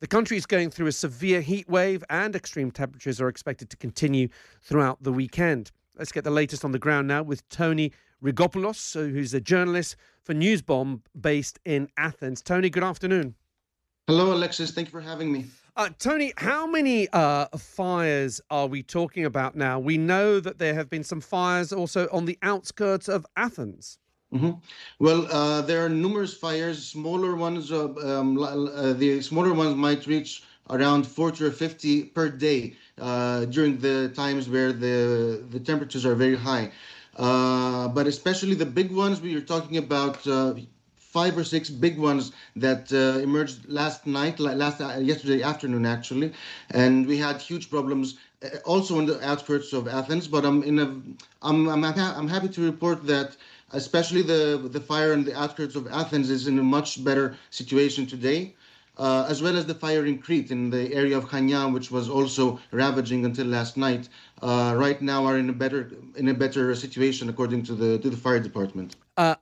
The country is going through a severe heat wave and extreme temperatures are expected to continue throughout the weekend. Let's get the latest on the ground now with Tony Rigopoulos, who's a journalist for Newsbomb based in Athens. Tony, good afternoon. Hello, Alexis. Thank you for having me. Tony, how many fires are we talking about now? We know that there have been some fires also on the outskirts of Athens. Mm-hmm. Well, there are numerous fires. Smaller ones, the smaller ones might reach around 40 or 50 per day during the times where the temperatures are very high. But especially the big ones, we are talking about 5 or 6 big ones that emerged yesterday afternoon, actually, and we had huge problems also in the outskirts of Athens. But I'm happy to report that especially the fire in the outskirts of Athens is in a much better situation today, as well as the fire in Crete in the area of Chania, which was also ravaging until last night. Right now are in a better situation according to the fire department.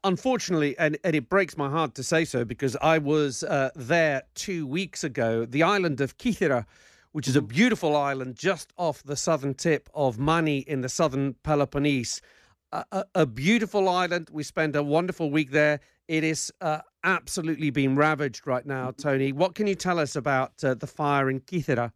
Unfortunately, and it breaks my heart to say so, because I was there 2 weeks ago, the island of Kythera, which is a beautiful island just off the southern tip of Mani in the southern Peloponnese. A beautiful island. We spent a wonderful week there. It is absolutely being ravaged right now, Tony. What can you tell us about the fire in Kythera?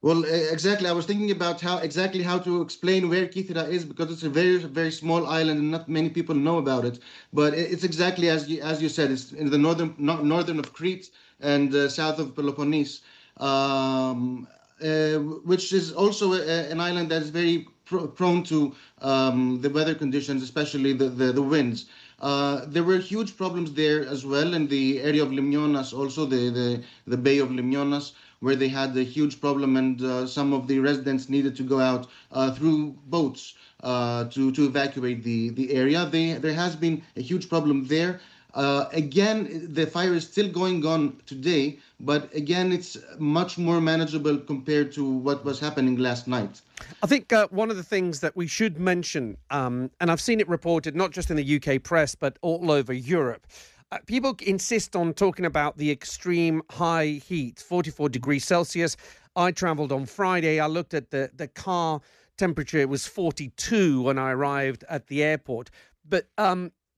Well, exactly. I was thinking about how to explain where Kythera is, because it's a very, very small island and not many people know about it. But it's exactly as you said. It's in the northern of Crete and south of Peloponnese, which is also an island that is very prone to the weather conditions, especially the winds. There were huge problems there as well in the area of Limnonas, also the Bay of Limnonas, where they had a huge problem, and some of the residents needed to go out through boats to evacuate the area. There has been a huge problem there. Again, the fire is still going on today, but again, it's much more manageable compared to what was happening last night. I think one of the things that we should mention, and I've seen it reported not just in the UK press, but all over Europe, people insist on talking about the extreme high heat, 44 degrees Celsius. I travelled on Friday. I looked at the car temperature. It was 42 when I arrived at the airport. But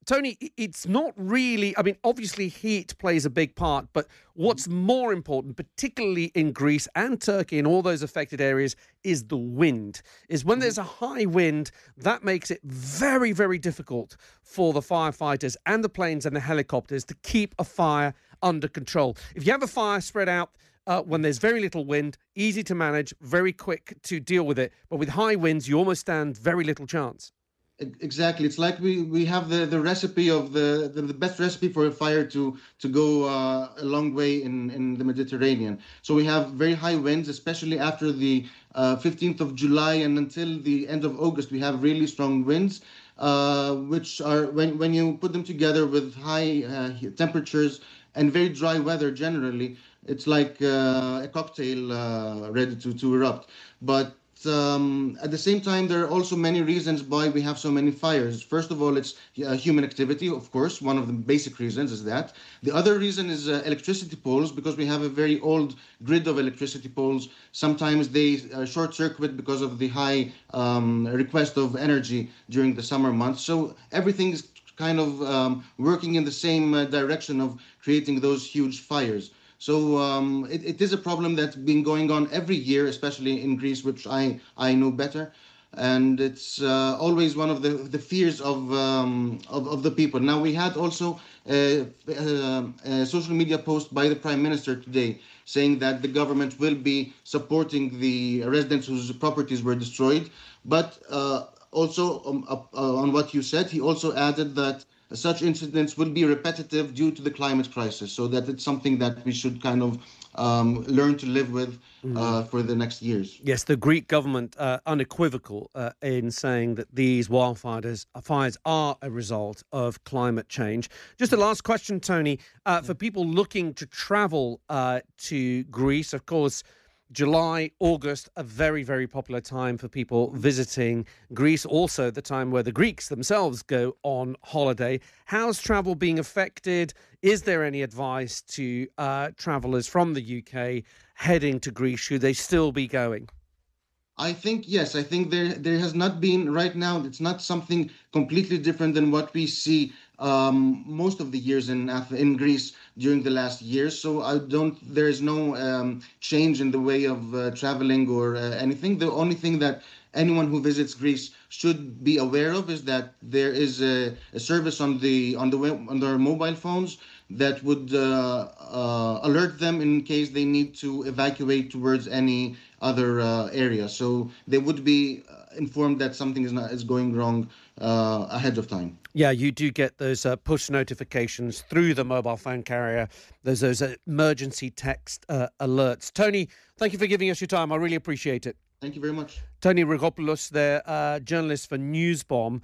Tony, it's not really, I mean, obviously heat plays a big part, but what's more important, particularly in Greece and Turkey and all those affected areas, is the wind. Is when there's a high wind, that makes it very, very difficult for the firefighters and the planes and the helicopters to keep a fire under control. If you have a fire spread out when there's very little wind, easy to manage, very quick to deal with it. But with high winds, you almost stand very little chance. Exactly. It's like we have the recipe of the best recipe for a fire to go a long way in the Mediterranean. So we have very high winds, especially after the 15th of July and until the end of August. We have really strong winds, which are, when you put them together with high temperatures and very dry weather generally, it's like a cocktail ready to erupt. But at the same time, there are also many reasons why we have so many fires. First of all, it's human activity, of course. One of the basic reasons is that. The other reason is electricity poles, because we have a very old grid of electricity poles. Sometimes they short circuit because of the high request of energy during the summer months. So everything is kind of working in the same direction of creating those huge fires. So it is a problem that's been going on every year, especially in Greece, which I know better, and it's always one of the fears of the people. Now, we had also a social media post by the Prime Minister today saying that the government will be supporting the residents whose properties were destroyed, but also on what you said, he also added that such incidents will be repetitive due to the climate crisis, so that it's something that we should kind of learn to live with for the next years. Yes, the Greek government unequivocal in saying that these fires are a result of climate change. Just a last question, Tony, for people looking to travel to Greece. Of course, July, August, a very, very popular time for people visiting Greece. Also, the time where the Greeks themselves go on holiday. How's travel being affected? Is there any advice to travellers from the UK heading to Greece? Should they still be going? I think yes. I think there has not been right now. It's not something completely different than what we see most of the years in Greece during the last years. So I don't. There is no change in the way of traveling or anything. The only thing that anyone who visits Greece should be aware of is that there is a service on their mobile phones that would alert them in case they need to evacuate towards any other area. So they would be informed that something is going wrong ahead of time. Yeah, you do get those push notifications through the mobile phone carrier. There's those emergency text alerts. Tony, thank you for giving us your time. I really appreciate it. Thank you very much. Tony Rigopoulos, there, journalist for Newsbomb.